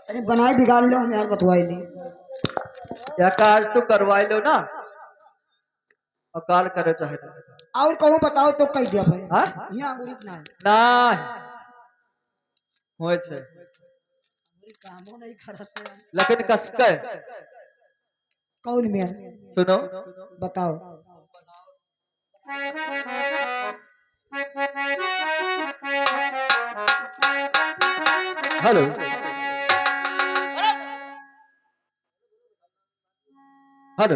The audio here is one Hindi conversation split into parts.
अरे बनाई बिगाड़ लो हम यार बतवाई ली। या काज तो करवाई लो ना, अकाल करे चाहे ना। और कहूँ बताओ तो कह दिया भाई। हाँ? यहाँ अंगूरी ना है। ना होए से अंगूरी कामों नहीं करते हैं। लेकिन कसके कौन में सुनो। बताओ। Hello hello.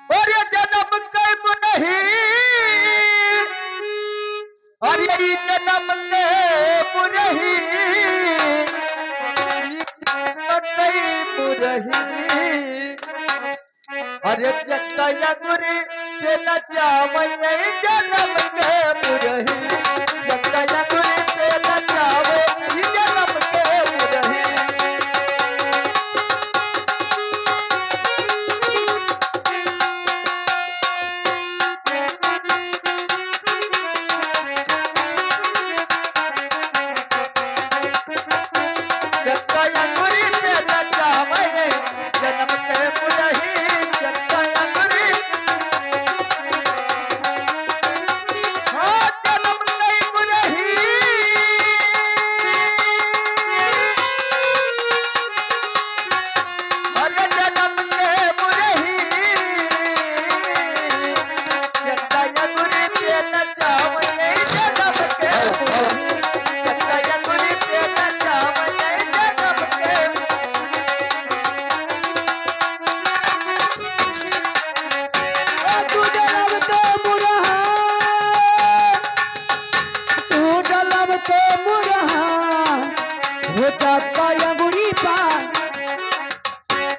और ये जन्म कब नहीं, और ये जन्म कब नहीं, ये जन्म कब नहीं। अरे जक्का गुरी पे नचावे जन्म कब नहीं, जक्का गुरी पे नचावे जन्म कब नहीं।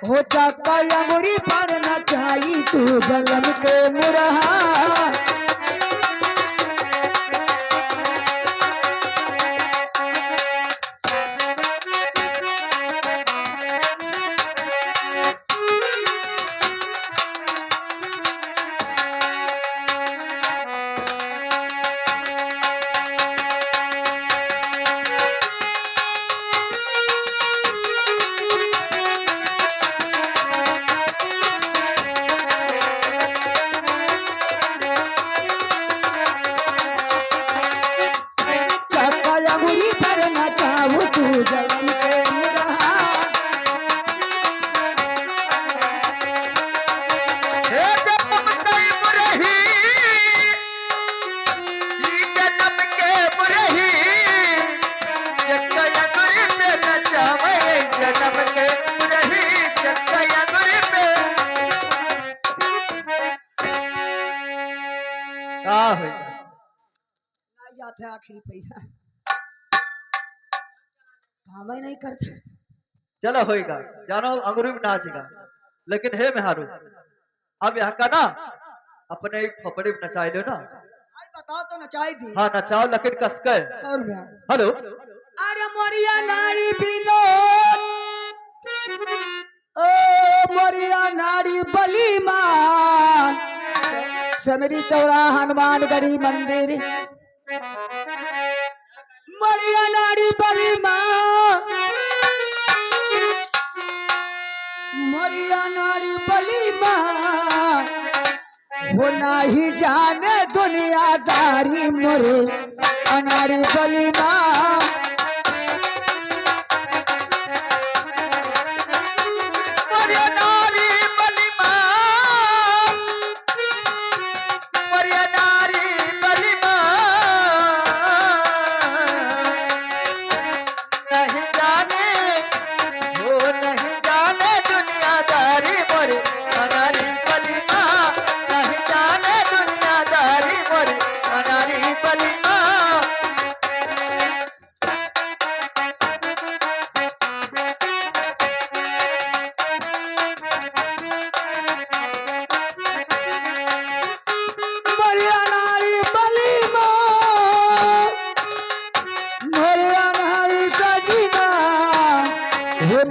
हो चक्का अंगूरी पर न चाहिए तू जलम के मुरहा। तू जलम के मुरहा। जाते आखिरी पैसा काम ही नहीं करते। चलो होएगा, जानो अंगूरी में नाचेगा, लेकिन हे मेहारू अब यहाँ का ना अपने एक फपड़े में नचाई लो ना। आई बताओ तो नचाई दी। हाँ नचाओ लेकिन कसके। कौन में हेलो। अरे मोरिया नारी बिनो ओ मोरिया नारी बली मां समरी चौरा हनुमान गढ़ी मंदिर मोरिया नारी बली मां मोरिया नारी बली मां वो नहीं जाने दुनियादारी मोरे अनारी बली मां।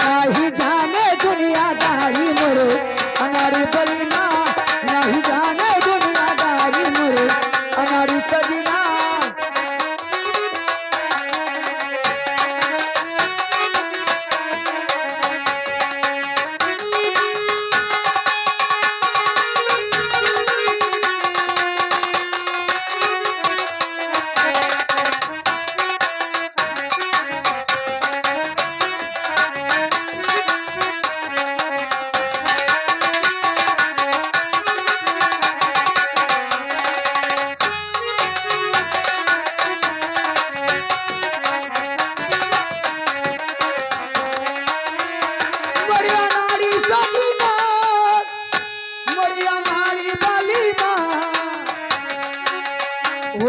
नहीं जाने दुनियादारी मोरे अनारी बली मां नहीं जाने दुनियादारी मोरे अनारी सजना।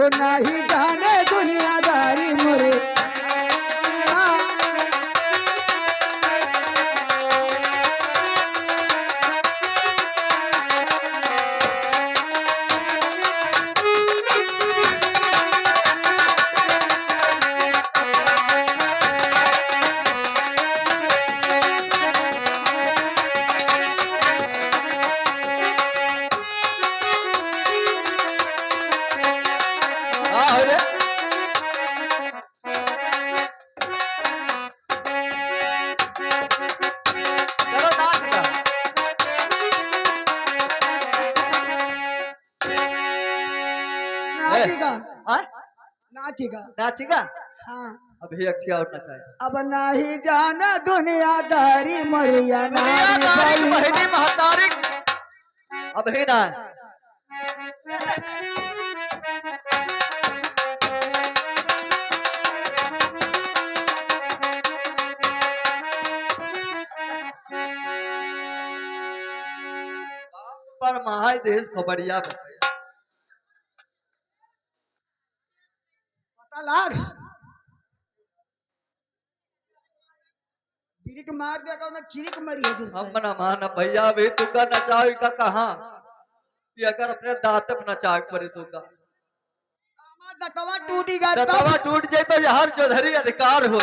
तो नहीं जाने दुनियादारी मोरे हाँ हो रे चलो नाच गा नाचेगा हाँ नाचेगा नाचेगा हाँ अभी अच्छी और नचाए अब नहीं जाना दुनियादारी मरिया नारी दुनियादारी बली बहनी महतारी अभी ना पर महाय देश खबरिया में पता लाग बिरिक मार दिया का चिरिक मरी है हम ना मान भैया भी तू का नचावी का कहा कि अगर अपने दांत में नचा पड़े तो का दकवा टूटी गा दतवा टूट जाए तो हर जोधरी अधिकार हो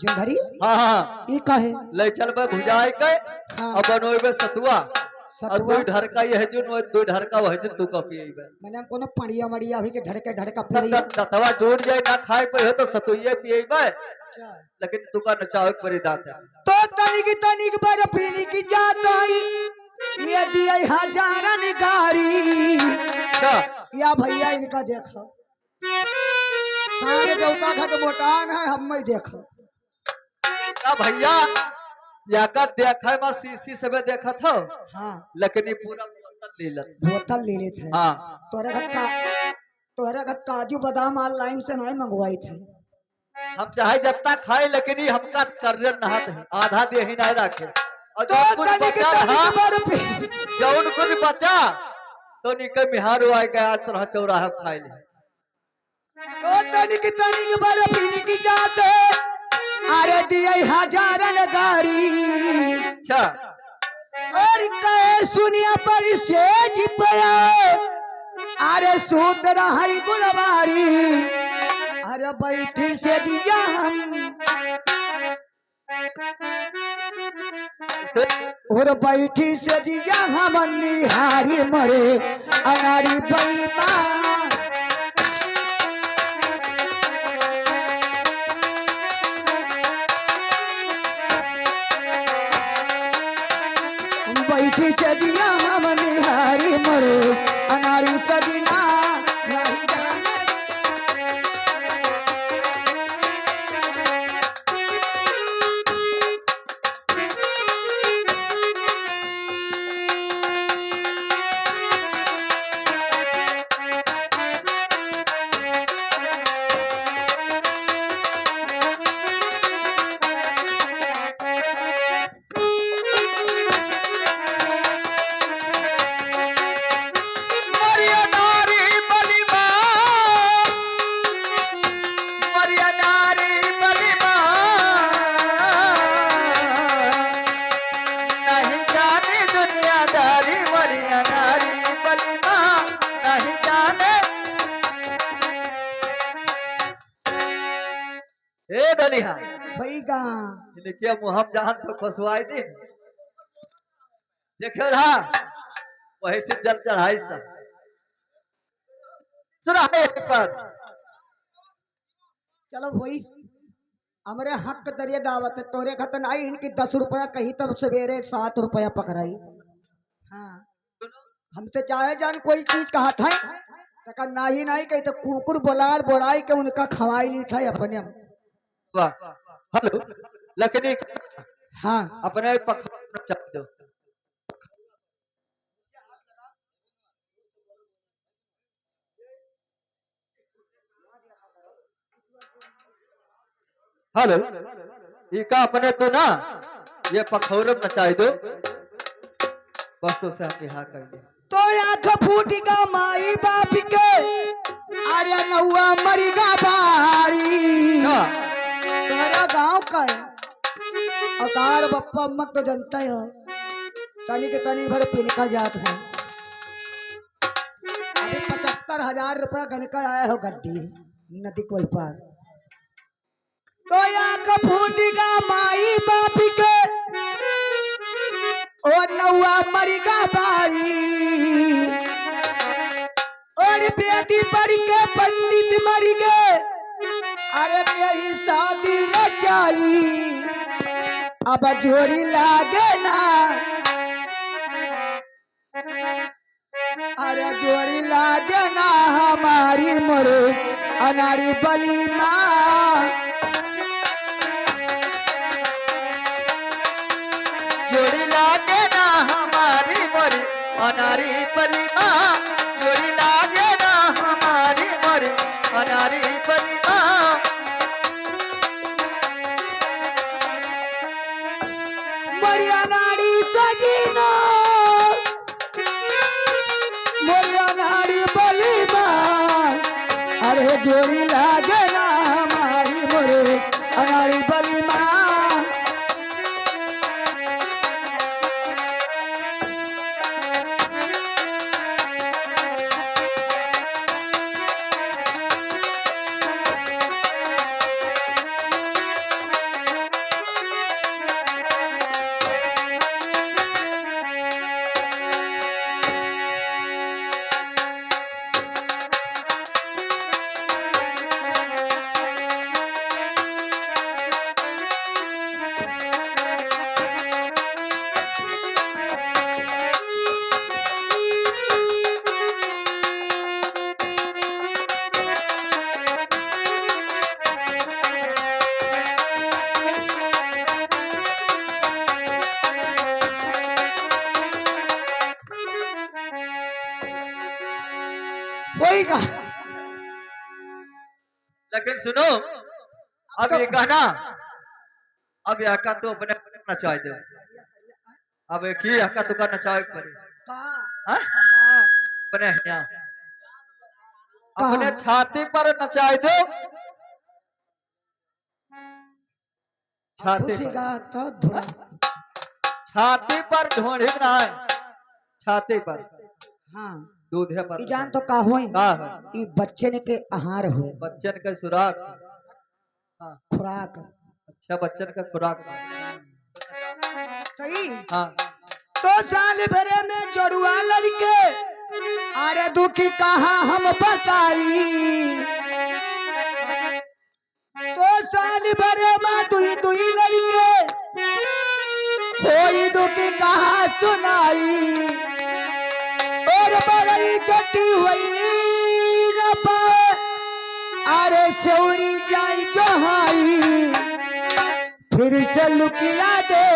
जोधरी हाँ हाँ ई काहे ले चल बे भुजाए के हाँ अब बनोबे सतुआ और सतुआ दो ढरका ये जुन दो ढरका वह जुन तू का पिएबे मैंने कोनो पड़िया मड़िया भी के धड़के धड़का पी रही है दतवा टूट जाए ना खाए पे हो तो सतुइये पिएबे लेकिन तू का नचावे पड़े दांत तो तनिक बार पीनी की जात आई ये दिया हजारन गारी अच्छा या भैया इनका देखो सारे देवता का तो मोटान है हम में देखो क्या भैया या का देखा है शीशी से भी देखा था हाँ लेकिन ये पूरा बोतल ले लत बोतल ले लेते हैं हाँ तोहरे घर काजू बादाम ऑनलाइन से नहीं मंगवाई थे हम चाहे जितना खाए लेकिन ये हमका कर्जन नहात है आधा दे ही नहीं रखे और तो जौन कुछ तनिक बचा था बार पी जौन कुछ बचा तो निके मिहार आए गया आज तरह चौराहा खाए ले तो तनिक बार पीनी की जात अरे दिया हजारन गारी अच्छा और कहे सुनिया पर से जिपया अरे सूत्र है गुलवारी अरे बैठी से दिया हम और बैठी से दिया हम निहारी मरे अनारी बली माँ बैठी से दिया हम निहारी मरे अनारी सदीना नहीं जाने नहीं जाने दुनियादारी मरिया नारी बलिमा नहीं जाने ए दलिहा भाई गा देखिए मुहम जहां तो खुशवाई दी देखियो रहा वही से जल चढ़ाई सा सुराहे पर चलो वही हमारे हक दरिया दावत है तोरे खतन आई इनकी 10 रुपया कही तब सवेरे 7 रुपया पकड़ाई हाँ हमसे चाहे जान कोई चीज कहा था तका नहीं नहीं कही तो कुकुर बोलाल बोलाई के उनका खवाई ली था अपने वाह हेलो लकनी हाँ अपने पकड़ चल दो हेलो ये का अपने तो ना ये पखौरब नचाई दो बस तो से हम यहाँ कर तो आंख फूट का माई बाप के अरे नौआ मरीगा बारी अच्छा, तोरा गांव का है अवतार बप्पा मत तो जनता है तनी के तनी भर पिनका जात है अभी 75,000 रुपया गनका आया हो गड्डी नदी कोई पार तो या का फूटिगा माई बाप के ओ नौआ मरीगा बारी और बेटी पढ़ के पंडित मर गए अरे कहीं शादी न चाहिए अब जोड़ी लागे ना अरे जोड़ी लागे ना हमारी मोरे अनाड़ी बली माँ जोड़ी लागे ना हमारी मोरी अनारी बली माँ, जोड़ी लागे ना हमारी मोरी अनारी बली माँ। मरिया नाड़ी सजीनो मरिया नाड़ी बली माँ अरे जोड़ी लागे ना हमारी मोरे अनाड़ी बली माँ वही का लेकिन सुनो, अब ये कहना, अब यह का तो अपने नचाए दो, अब एक ही हका तो का नचाए पड़े, हाँ? अपने यहाँ अपने छाती पर नचाए दो, छाती पर, तो धुरा छाती पर ढोंढी बनाए, छाती पर हाँ दूध है पर ई जान तो का होई का है ई बच्चे ने के आहार हुए बच्चन का सुराग, हाँ खुराक अच्छा बच्चन का खुराक, सही हाँ तो साल भरे में जोड़ुआ लड़के अरे दुखी कहा हम बताई तो साल भरे में दुई दुई लड़के कोई दुखी कहा सुनाई और बड़ी चटी हुई न पाए अरे सौरी जाई जो हाई फिर से लुकिया दे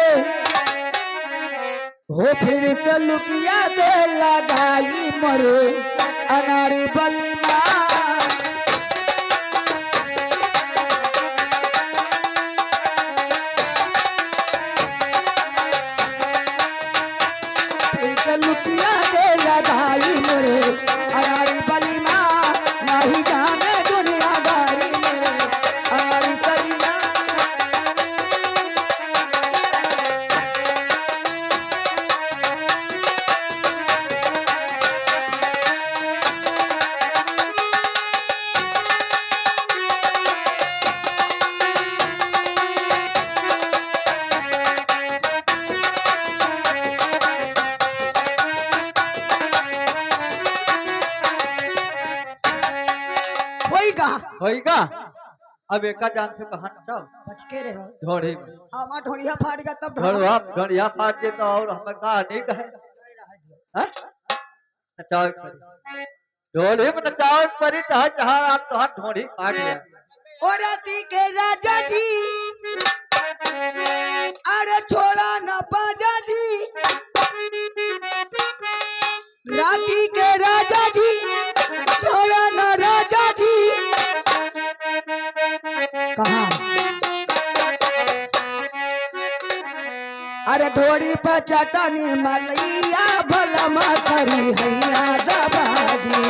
हो फिर से लुकिया दे लगाई मरे अनाड़ी बली माँ फिर से लुकिया दे लगाई मरे अनाड़ी बली माँ नहीं जाने दुनिया दारी मेरे अनाड़ी बली माँ वही कहा होएगा। अब एका जान से कहा नचाओ बच के रहो ढोड़ी में, आमा ढोलिया फाड़ गया तब ढोड़वा ढोड़िया फाड़ दे तो और हमें कहा नहीं कहे, हाँ? नचाओ एक परी, ढोड़ी में नचाओ एक परी, तो जहाँ आप तो हाथ ढोड़ी फाड़ लिया, और राती के राजा जी अरे छोड़ा न बाजा जी राती के राजा जी छोड़ा न राजा जी कहा अरे थोड़ी पर चटनी मलैया भलमा करी हैया दबाजी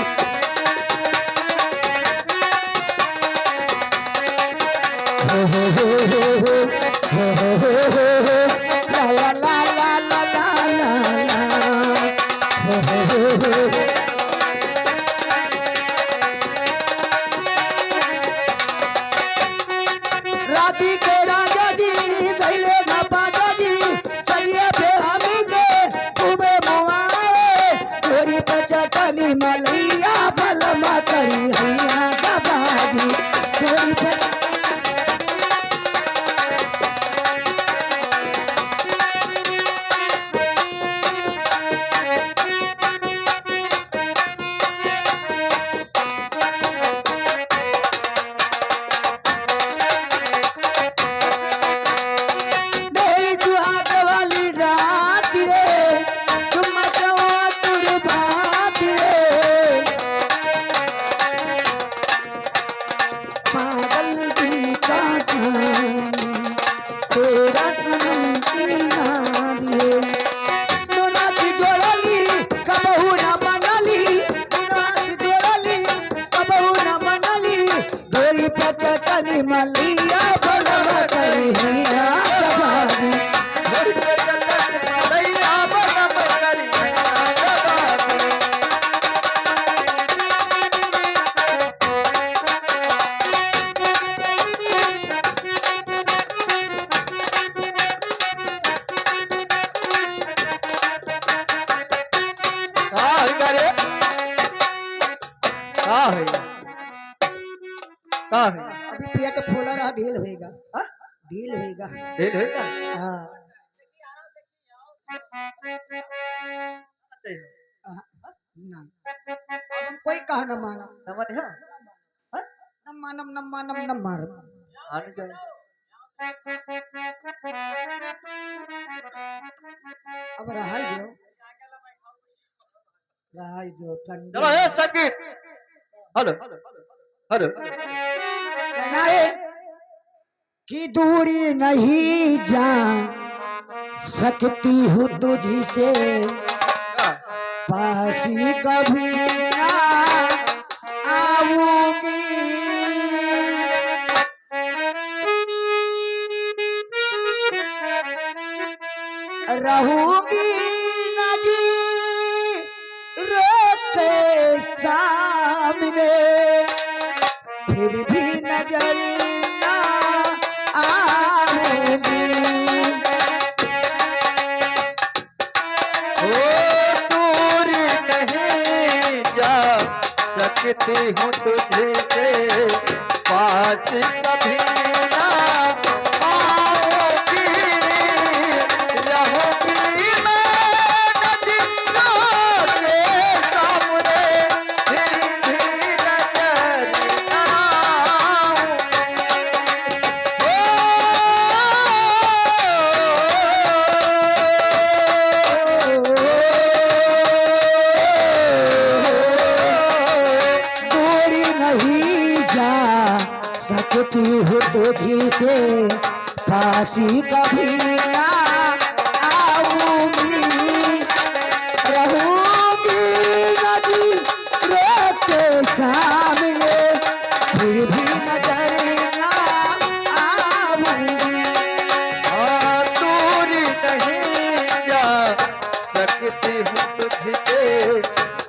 मलिया बलम करिया जवानी छोड़ के चलत मलैया बलम करिया जवानी का होइगा रे का होइगा का होइगा अभी पेट फूला रहा ढील होएगा हाँ? ढील होएगा ढेर होइगा हाँ ना अब हम कोई कहा न माना नमन है हाँ? न मानम न मानम न मारम आने जाए अब रहाई दो रहाई दो ठंडी चलो ये संगीत हेलो हेलो कहना है कि दूरी नहीं जान सकती हूँ तुझसे पासी कभी ना आऊंगी रहूंगी न जी रोते सामने फिर भी नजर ना आऊंगी ओ दूरी नहीं जा सकती हूँ तुझसे पास कभी ना आऊंगी रहूंगी मैं नदियों के सामने फिर भी नजर ना दूरी नहीं जा सकती हूँ तुझी से फांसी कभी ना आऊंगी रहूंगी नदी रोते सामने फिर भी नजर ना आऊंगी दूरी नहीं जा सकती हूँ तुझसे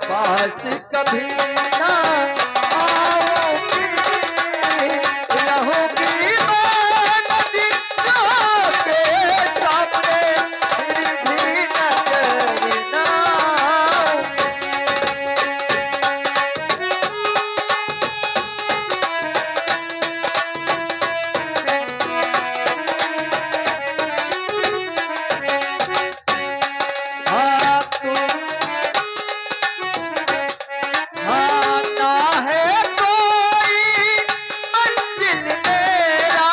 पास कभी ना आऊंगी रहूंगी मैं नदियों के सामने फिर भी नजर ना ना है कोई मंजिल मेरा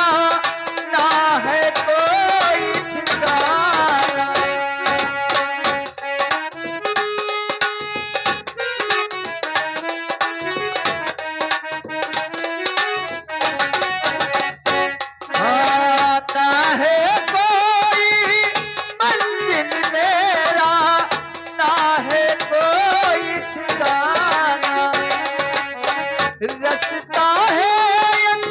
ना है कोई ठिकाना ना है कोई मंजिल मेरा ना है कोई ठिकाना रास्ता है एक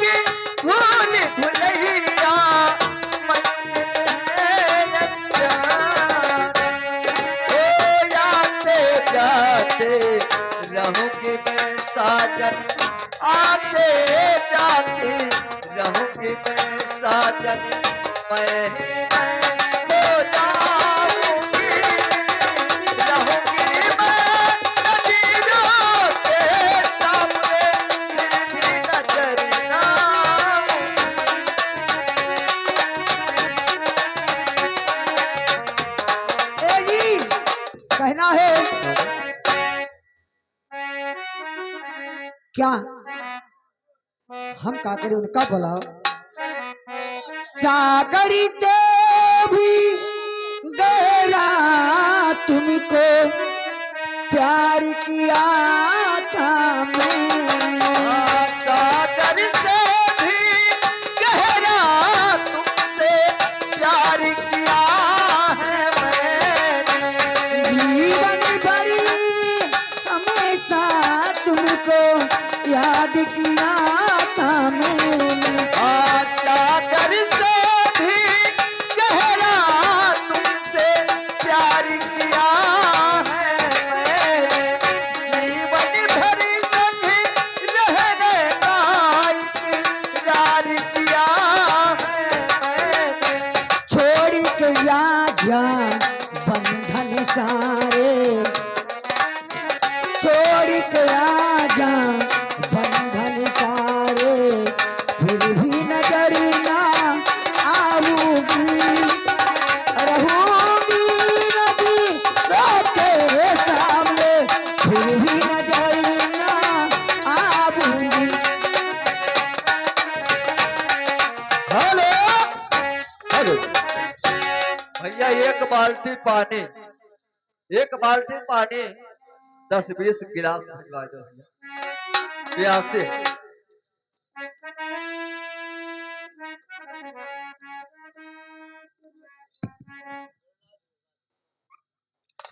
भूल भुलैया मंजिल है अनजाना ओ आते जाते रहूंगी मैं साजन आते जाते रहूंगी मैं साजन मैं ही मैं हो जाऊंगी रहूंगी मैं नदियों के सामने फिर भी नजर ना ए जी कहना है क्या हम का करें उनका बुलाओ सागरी के भी गहरा तुमको प्यार किया था मैंने सागर से भी गहरा तुमसे प्यार किया है मैंने जीवन भरी हमेशा तुमको याद किया था मैंने जा बंधन सारे, छोड़ के आ जा बंधन सारे, फिर भी नजर ना आऊंगी, रहूंगी नदी तेरे सामने, फिर भी नजर ना आऊंगी। हेलो हेलो भैया, एक बाल्टी पानी, एक बाल्टी पानी 10-20 गिलास भिजवा दो भैया, प्यासे।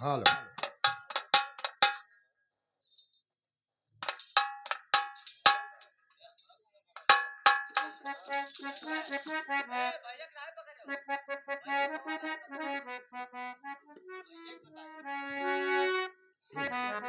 हेलो